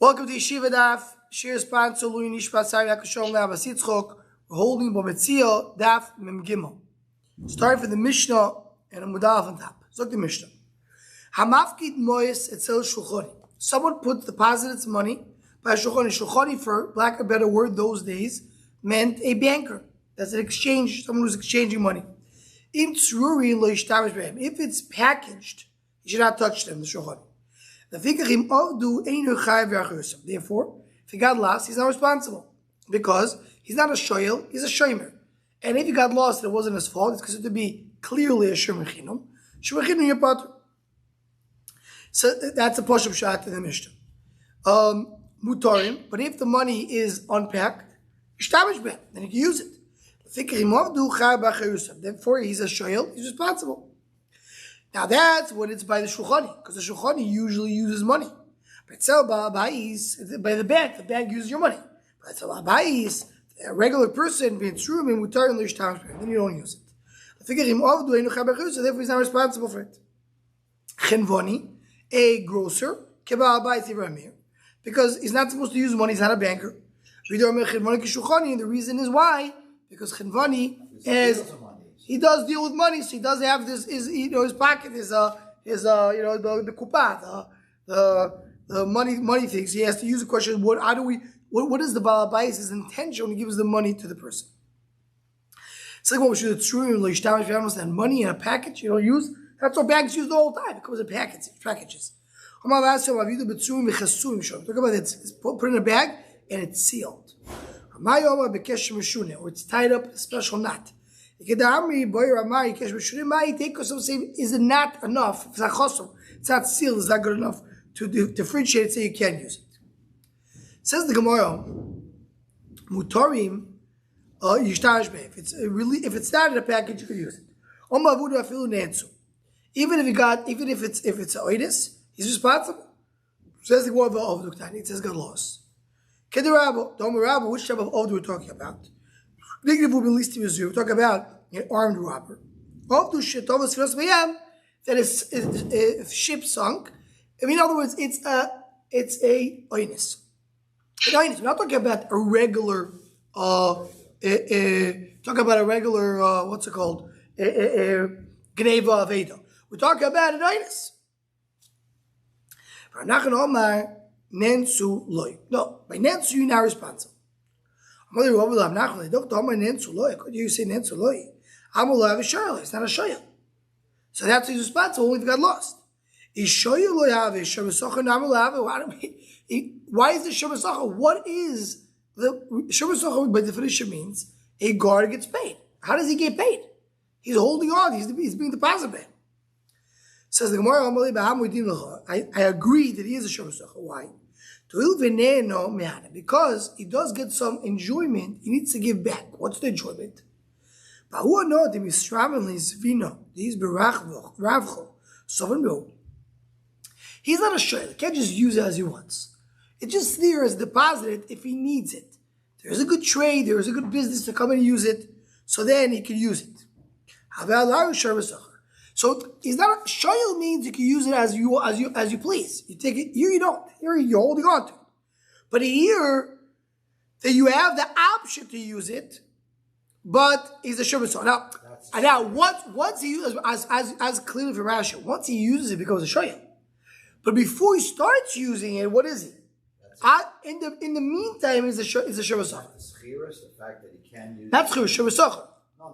Welcome to Yeshiva Daf. Shir sponsor Lui Nishpat Sari Akashon Le'Abbas Yitzchok. We're holding Metzia Daf Mem Gimel. Starting from the Mishnah and a Mudaf on top. Let's look at the Mishnah. Hamafkid Moyes Etzel Shulchoni. Someone put deposited its money by Shulchoni. Shulchoni, for lack of a better word, those days meant a banker. That's an exchange. Someone who's exchanging money. If it's packaged, you should not touch them. The Shulchoni. Therefore, if he got lost, he's not responsible because he's not a shoyel, he's a shomer. And if he got lost and it wasn't his fault, it's considered to be clearly a shomer chinam. Shomer chinam yapater. So that's a push-up shot in the Mishnah. Mutarim, but if the money is unpacked, then you can use it. Therefore, he's a shoyel, he's responsible. Now that's what it's by the Shulchani, because the Shulchani usually uses money. By the bank uses your money. But a regular person, then you don't use it. Therefore he's not responsible for it. Chenvoni, a grocer, because he's not supposed to use money, he's not a banker. And the reason is why, because Chenvoni is... He does deal with money, so he does have this. His pocket is the kupat, the money things. He has to use the question. What is the Bava Bayis' intention when he gives the money to the person? It's like what we should do. And money in a package you don't use. That's what banks use the whole time. It comes in packages. Talk about it's put in a bag and it's sealed. Or it's tied up in a special knot. Is it not enough? It's not sealed, it's not good enough to differentiate it so you can't use it. Says the Gemara, Mutarim, if it's not in a package, you can use it. Even if it's an oidus, he's responsible. Says the Gemara, it says got lost. Which type of ovdu we're talking about? We talk about an armed robber. That is ship sunk. In other words, it's a oinus. We're not talking about a regular. What's it called? Gneva aveda. We're talking about an oinus. No, by nensu you're not responsible. You say Nensuloi. Amullah is Shayla. It's not a Shayla. So that's who's responsible when we've got lost. Why is the Shemasacha? What is the Shemasacha by definition means a guard gets paid. How does he get paid? He's holding on, he's being deposited. Says the Gemara, I agree that he is a Shemasacha. Why? Because he does get some enjoyment, he needs to give back. What's the enjoyment? He's not a shayla. He can't just use it as he wants. It's just there as deposited if he needs it. There's a good trade, there's a good business to come and use it, so then he can use it. So he's not shayla means you can use it as you please. You take it here, you don't. Here you're holding on to it. But here that you have the option to use it, but he's a shayla. Now once he uses as clearly from Rashi, once he uses it, it becomes a shayla. But before he starts using it, what is he? In the meantime, is a shayla. The fact that he can use that's shayla. No,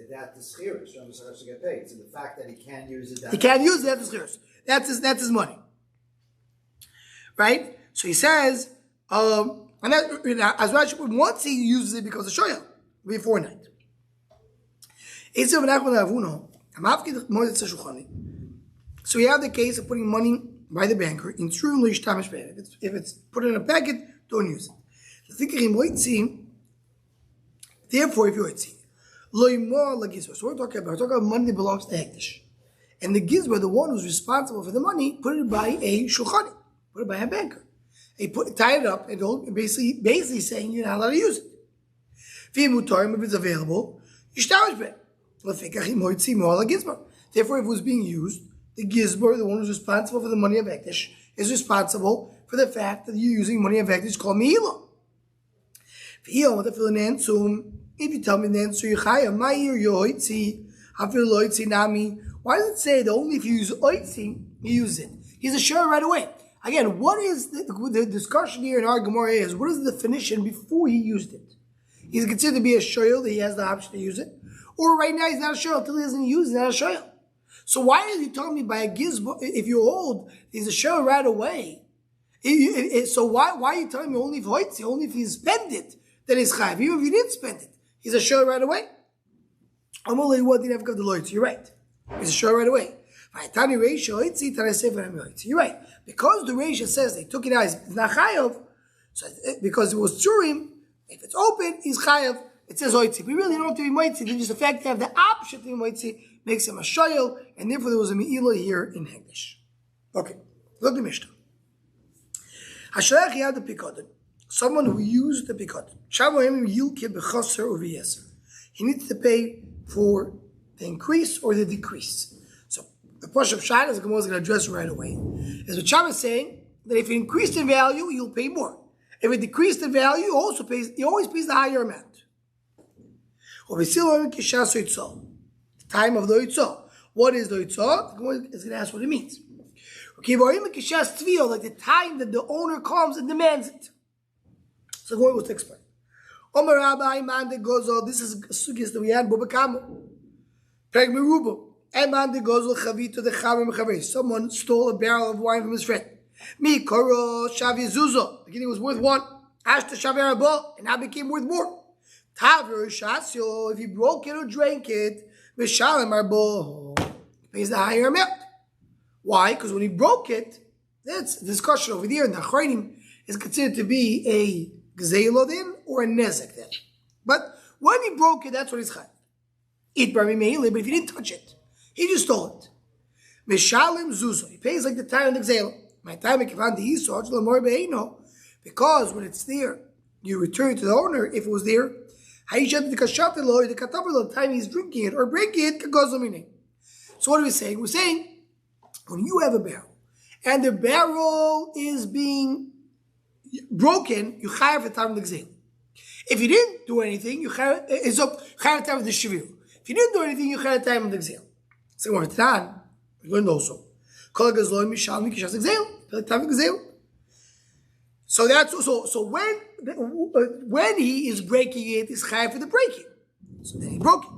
that's the schirus. Shemasa has to get paid. So the fact that he can't use it, he can't use it. That's the schirus. That's his money, right? So he says, and that as well. Once he uses it, because of shoyel before night. So we have the case of putting money by the banker in true if it's put in a packet, don't use it. Therefore, if you're so we're talking about money that belongs to Hektish. And the Gizba, the one who's responsible for the money, put it by a Shulchani, put it by a banker. He tied it up and basically saying you're not allowed to use it. If it's available, therefore, if it was being used, the Gizba, the one who's responsible for the money of Hektish, is responsible for the fact that you're using money in fact it's called Meila. If you tell me the answer, why does it say that only if you use oitzi, you use it? He's a sure right away. Again, what is the discussion here in our Gemara is, what is the definition before he used it? He's considered to be a shoyl, that he has the option to use it. Or right now he's not a shoyl, until he doesn't use it, he's not a shoyl. So why are you telling me by a gizbo, if you're old, he's a shoyl right away? So why are you telling me only if hoitzi, only if you spend it, then he's chayav? Even if you didn't spend it, he's a shoyl right away? You're right. He's a shoyl right away. You're right. Because the Reisha says they took it out, it's not chayav, so because it was tzurim, if it's open, he's chayav. It says oitzi. We really don't have to be moitzi. Then just the fact to have the option to be moitzi makes him a shoyel, and therefore there was a me'ilah here in Hegdish. Okay, look at the Mishnah. Hashalach yad the pikadon. Someone who used the pikadon. Shavohim yilke b'chaser or v'yeser. He needs to pay for the increase or the decrease. So the Pasha of Shad, as the Gemara is going to address right away, is what Shabbos is saying that if it increased in value, you'll pay more. If it decreased in value, he always pays the higher amount. The time of the Yitzah. What is the Yitzah? The Gemara is going to ask what it means. Like the time that the owner comes and demands it. So the Gemara will explain. This is a sugis that we had. Someone stole a barrel of wine from his friend. Again, it was worth one. And now became worth more. If he broke it or drank it, he pays the higher amount. Why? Because when he broke it, that's the discussion over there in the Achronim is considered to be a gzeilodin or a nezek then. But when he broke it, that's what he's chayav. Eat bar meile, but if he didn't touch it, he just stole it. Mishalim zuzo. He pays like the time of the gzeil. My time because when it's there, you return it to the owner if it was there. The time he's drinking it or breaking it. So what are we saying? We're saying when you have a barrel and the barrel is being broken, you chayav the time of the gzeil. If you didn't do anything, you chayav the time of the shivir. If you didn't do anything, you chayav the time of the gzeil. So we learned also. So that's so when he is breaking it, is chayav for the breaking. So then he broke it.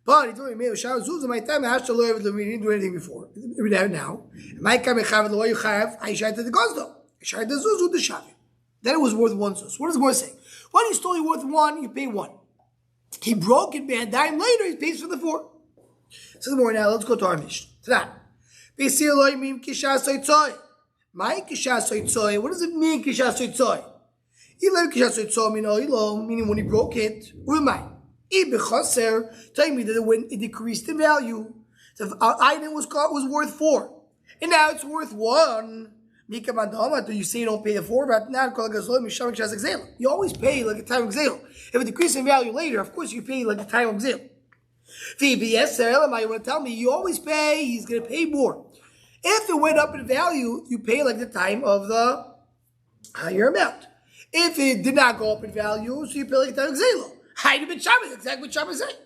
But he told me, my time I didn't do anything before. Now, my time I chayav the you chayav. I shayt the gazdo. I shayt the zuzu the shavi. Then it was worth one zus. What does the Gemara say? When he stole you worth one, you pay one. He broke it, man. Dime later, he pays for the four. So the more now, let's go to our Mishnah. What does it mean, kishas soitzoy? What does it mean, kishas soitzoy? Meaning when he broke it. Telling me that when it decreased in value, the item was worth 4, and now it's worth 1. Do you say you don't pay the 4? But now you always pay like the time of gzeil. If it decreases in value later, of course you pay like the time of gzeil. You want to tell me you always pay? He's going to pay more. If it went up in value, you pay like the time of the higher amount. If it did not go up in value, so you pay like the time of gzeil. Exactly what Shabbos says.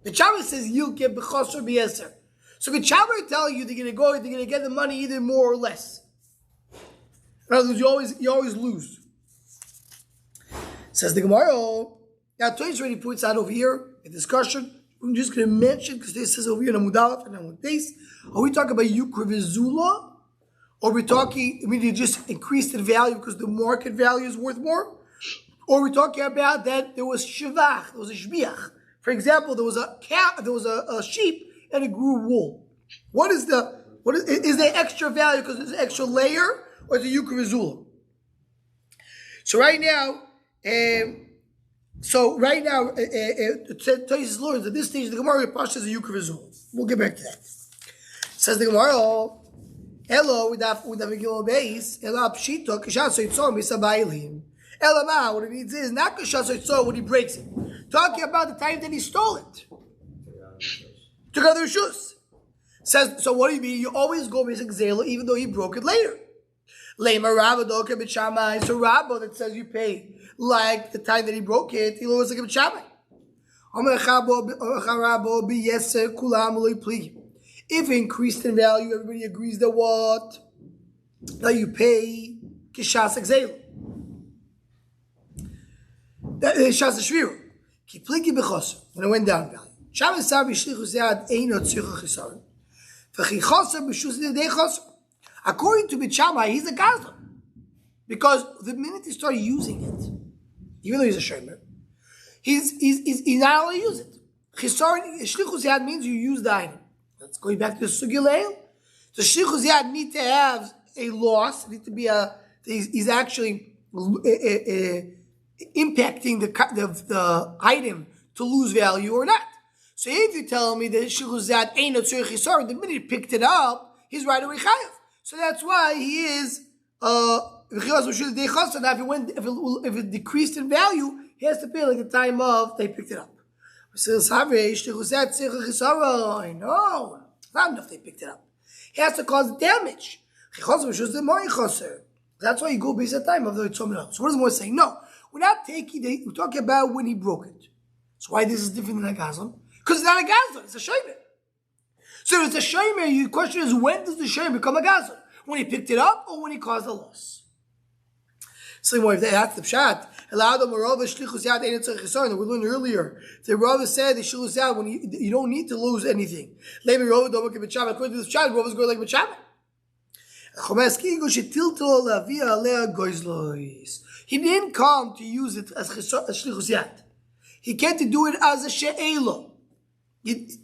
The Shabbos says you get b'chosor b'yeser. So the Shabbos tell you they're going to get the money either more or less. In other words, you always lose. Says the Gemara. Now, Toys already puts out over here a discussion. I'm just going to mention because this says over here in Amudalef and Amudbeis. Are we talking about Yukra Vizula? Or are we talking? You just increased in value because the market value is worth more? Or are we talking about that there was shivach, there was a shbiach? For example, there was a cow, there was a sheep, and it grew wool. Is there extra value because there's an extra layer, or is it Yukra Vizula? So right now, Tosis Lord, at this stage, the Gemara Pasha is a Yukra Vizula. We'll get back to that. Says the Gemara, Elo with the Megillah base, Ela Pshito Kishat Soitzom Misabaylim. Elama, what it means is not Kishat Soitzom when he breaks it. Talking about the time that he stole it. Took out the rishus. Says, so what do you mean? You always go basic zela even though he broke it later. Lema Rabba doke b'Shamai. So Rabba that says you pay like the time that he broke it, he lowers like a b'Shamai. If it increased in value, everybody agrees that what? That you pay kishas exelu. That shas shviru. Ki pligi b'choser. When it went down in value. Shabbos sabi shlichus yad eino tzricha chisaron. V'chi choser b'shus yadei choser. According to B'Shamai, he's a gazlan. Because the minute he started using it, even though he's a shomer, he's not allowed to use it. Chisaron, shlichus yad means you use the item. That's going back to the sugileil. So shlichus yad need to have a loss. Need to be he's actually impacting the item to lose value or not. So if you tell me that shlichus yad ain't no tzurich chisaron, the minute he picked it up, he's right away chayav. So that's why he is now if it decreased in value, he has to pay like the time of they picked it up. So no, it's not enough they picked it up. He has to cause damage. That's why you go based on the time of the tzom. So what does Moshe say? No, we're not taking. We're talking about when he broke it. So why this is different than a gazlan? Because it's not a gazlan; it's a shomer. So if it's a shomer, your question is when does the shomer become a gazlan? When he picked it up or when he caused a loss? So if that's the pshat, allowed them Rava shlichus yad ein tzarich chisaron that we learned earlier. The Rava said the shlichus yad when you don't need to lose anything. Maybe Rava don't look at b'shamet. According to this pshat, Rava's going like b'shamet. He didn't come to use it as shlichus yad. He came to do it as a she'ela.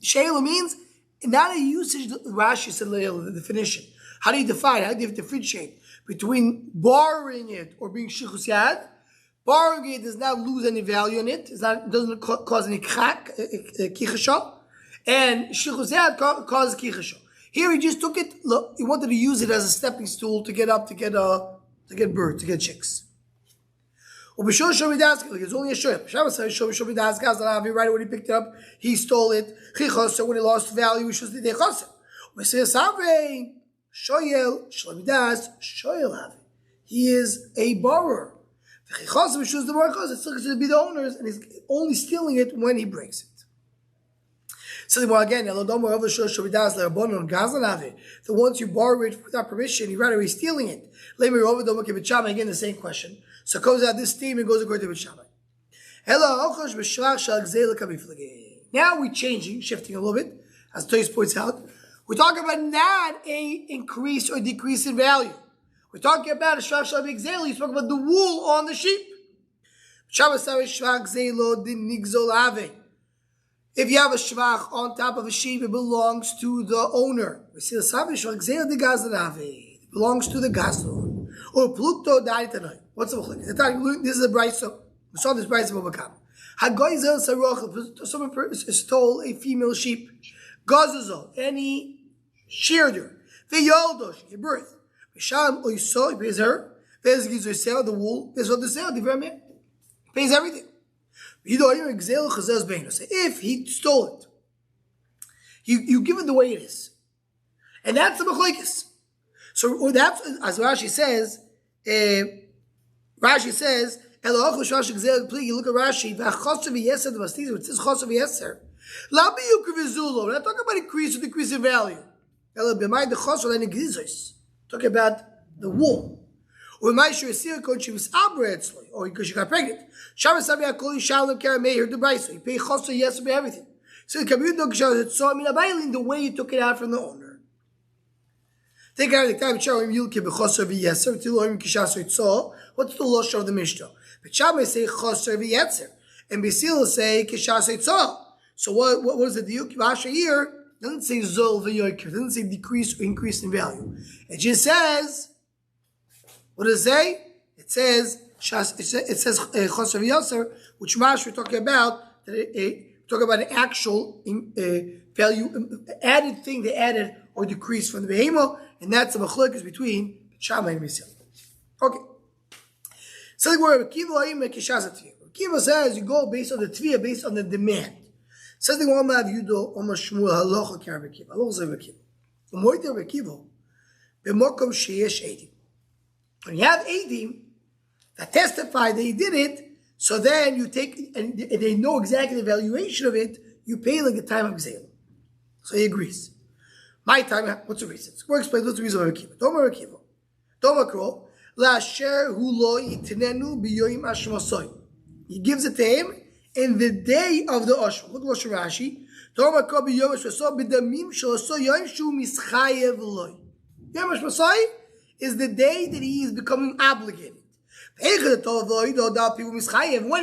She'ela means not a usage. Rashi said the definition. How do you define? How do you differentiate between borrowing it or being shlichus yad? Borrowing it does not lose any value in it. It doesn't cause any kichasha, and shlichus yad causes kichasha. Here he just took it. Look, he wanted to use it as a stepping stool to get up, to get birds, to get chicks. It's only a shoyah. Right when he picked it up, he stole it. So when he lost value, he should be dechaser. He is a borrower. It's still going to be the owners, and he's only stealing it when he breaks it. So again, the ones you borrow it without permission, you're right away stealing it. Again, the same question. So it comes out this theme and goes according to B'Shamai. Now we're changing, shifting a little bit, as Toys points out. We're talking about not a increase or decrease in value. We're talking about a shvach shel b'gzela. He's talking about the wool on the sheep. If you have a shvach on top of a sheep, it belongs to the owner. It belongs to the gazlan. Or pluto daitanai. What's the whole? This is a brayso. We saw this brayso b'makam. Hagoyzel sarochel. Someone stole a female sheep. Gazazel, and he sheared her. V'yoldo, she gave birth. V'sham oiso, he pays her. V'ez gives her sale, the wool. V'ez what the sale, the very man. Pays everything. If he stole it, you give it the way it is. And that's the machlokes. So that's, as Rashi says, you look at Rashi, it says chosav yeser. We're not talking about increase or decrease in value. Talking about the wool. Or because she got pregnant. He paid chosav yeser by everything. So the way you took it out from the owner. Think out the time what's the loss of the Mishnah? But Shammai say chosav yeser, and Basil say kishas eitzah. So what is the diuk? Vasha here doesn't say zol v'yoker, doesn't say decrease or increase in value. It just says, what does it say? It says chosav yeser, which Mash we're talking about an actual value added thing they added or decreased from the behemoth, and that's the machlokes between Shammai and Basil. Okay. So the word Kiva says you go based on the tviyah, based on the demand. Says the one of Yudo Omar Shmuel Halacha Karav Kiva. Halacha Kiva. Umoyter Kiva. B'mokom sheyesh edim. When you have Eidim that testify that he did it, so then you take, and they know exactly the valuation of it, you pay like the time of Gzeila. So he agrees. My time, what's the reason? We'll explain what's the reason of Akiva. Doma Akiva. Doma Kro, Lasher Hulo Yitinenu Biyoim Ashmasoy. He gives it to him in the day of the Oshma. Look at Rashi. Doma Kro Biyoim Ashmasoy Bidamim Shalasoy Yom Shu Mischayev Loy. Yom Ashmasoy is the day that he is becoming obligated. When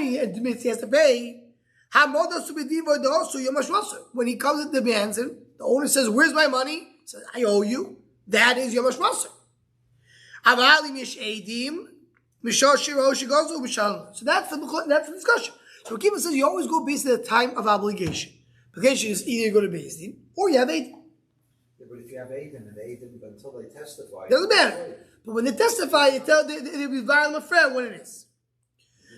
he admits he has to pay, when he comes and demands it, the owner says, "Where's my money?" He says, "I owe you." That is Yom HaShvasar. So that's the discussion. So Akiva says you always go based on the time of obligation. Obligation is either you go to Beis Din or you have Eidim. Yeah, but if you have Eidim and Eidim until they testify, doesn't matter. But when they testify, they be violent afraid what it is.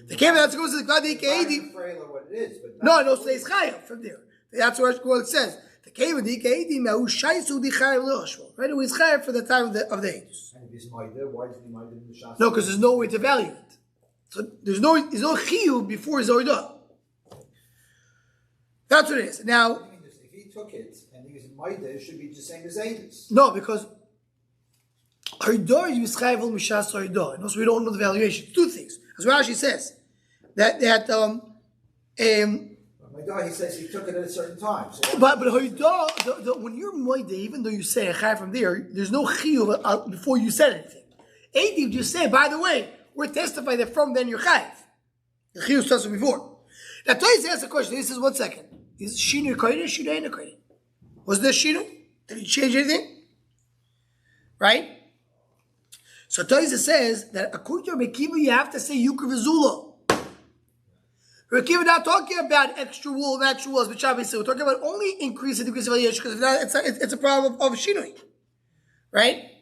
They came out to go to the Gvadik Eidim. What it is, but no, so it's Chayav from there. That's what it says. The came with the Eidim now Shaisu di Chayav Leoshvo. Right? It was Chayav for the time of the Eidim. And if he's Maida, why isn't he Maida in the Shas? No, because there's no way to value it. So there's no chiyuv before his oidah. That's what it is. Now, if he took it and he was Maida, it should be the same as Eidim. no, because oidah is mischayvel mishas oidah, and also we don't know the valuation. Two things, as Rashi says that Maida, he says he took it at a certain time. So but oidah, when you're moide, even though you say a chai from there, there's no chiyuv before you said anything. Eidim just say, by the way, we're testifying that from then you're chayiv. The chiyuv starts before. Now, Toys asks a question. He says, 1 second. Is Shinu Kodesh, Shinu Ain't Kodesh? Was there Shinu? Did he change anything? Right? So Toys says that according to Rabbi Akiva, you have to say Yukra Vizula. Rabbi Akiva not talking about extra wool and extra walls, but Shabbos, we're talking about only increase and decrease of Yesh, because it's a problem of Shinu. Right?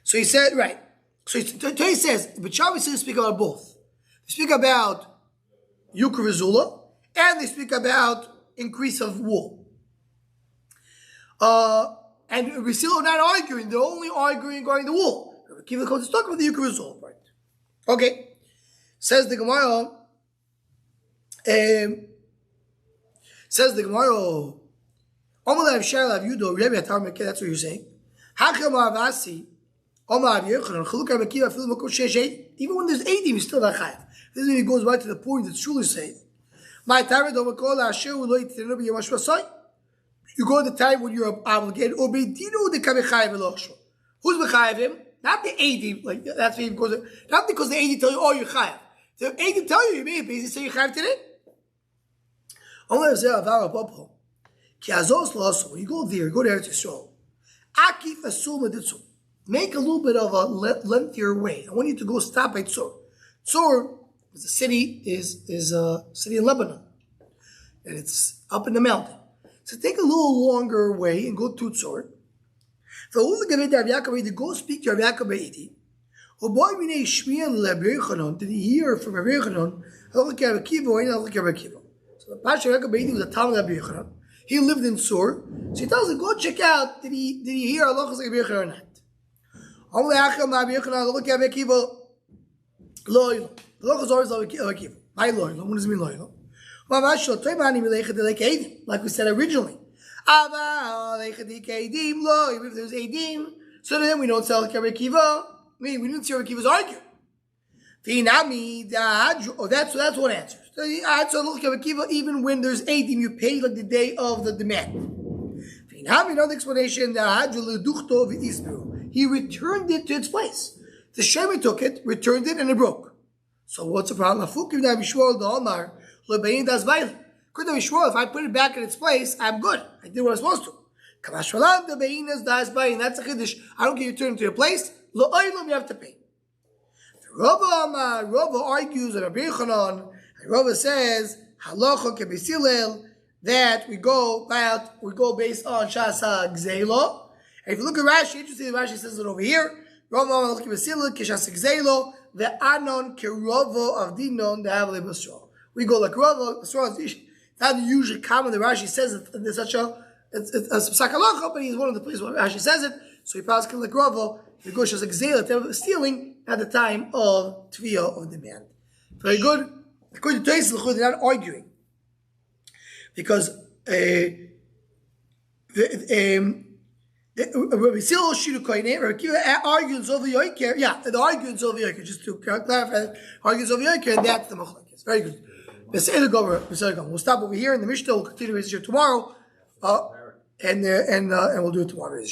So he said, right. So he says, but Shabbos speak about both. They speak about Yukra Vizula, and they speak about increase of wool. And we're still not arguing. They're only arguing regarding the wool. Kiva comes to talk about the Yukra Vizula part. Okay. Says the Gemara. That's what you're saying. Even when there's Eidim, he's still not chayav. This is when he goes right to the point that's truly saying. You go to the time when you're obligated. Who's mechayav him? Not the Eidim. Like that's why he goes. Not because the Eidim tell you, oh, you're chayav. The Eidim tell you, you may basically say you're chayav today. When you go there, you go to Eretz Yisrael. Akif asum editzum. Make a little bit of a lengthier way. I want you to go stop at Tzor. Tzor is a city, is a city in Lebanon. And it's up in the mountain. So take a little longer way and go to Tzor. Go speak to Rav Yaakov Be'iti. Did he hear from Rav Yochanan? So the Pasha Rav Yaakov Be'iti was a Talmud of Rav Yochanan. He lived in Tzor. So he tells him, go check out, did he hear halachas like Rav Yochanan or not? Look at Akiva. Loyal. The loch is always like Akiva. My loyal. What does it mean loyal? Like we said originally. If there's Eidim, so then we don't sell Akiva. We didn't see Akiva's argue. Oh, that's one answer. So look at Akiva, even when there's Eidim, you pay like the day of the demand. Another explanation. He returned it to its place. The Shema took it, returned it, and it broke. So what's the problem? If I put it back in its place, I'm good. I did what I was supposed to. That's a chiddush. I don't get you turned to your place. You have to pay. Rava argues that Rabbi Yochanan, and Rava says halacha kebesilel, that we go based on shasa gzeilo. And if you look at Rashi, interesting, Rashi says it over here. Rava malach kebesilel keshasa gzeilo ve'anon kerovo of dinon de'avle basro. We go like Rava. It's not usually common that Rashi says it in such a it's psak halacha, but he's one of the places where Rashi says it. So he passes like Rava, the Gush is like stealing at the time of Tviyah of demand. Very good. According to Tosfos, they're not arguing. Because Rabbi Sil Shiru Koine, Rabbi Kiva argues over Yoiker. Yeah, the arguments over Yoiker. Just to clarify, argues over Yoiker, and that's the Machlokes. Very good. We'll stop over here in the Mishnah. We'll continue with tomorrow, and we'll do it tomorrow.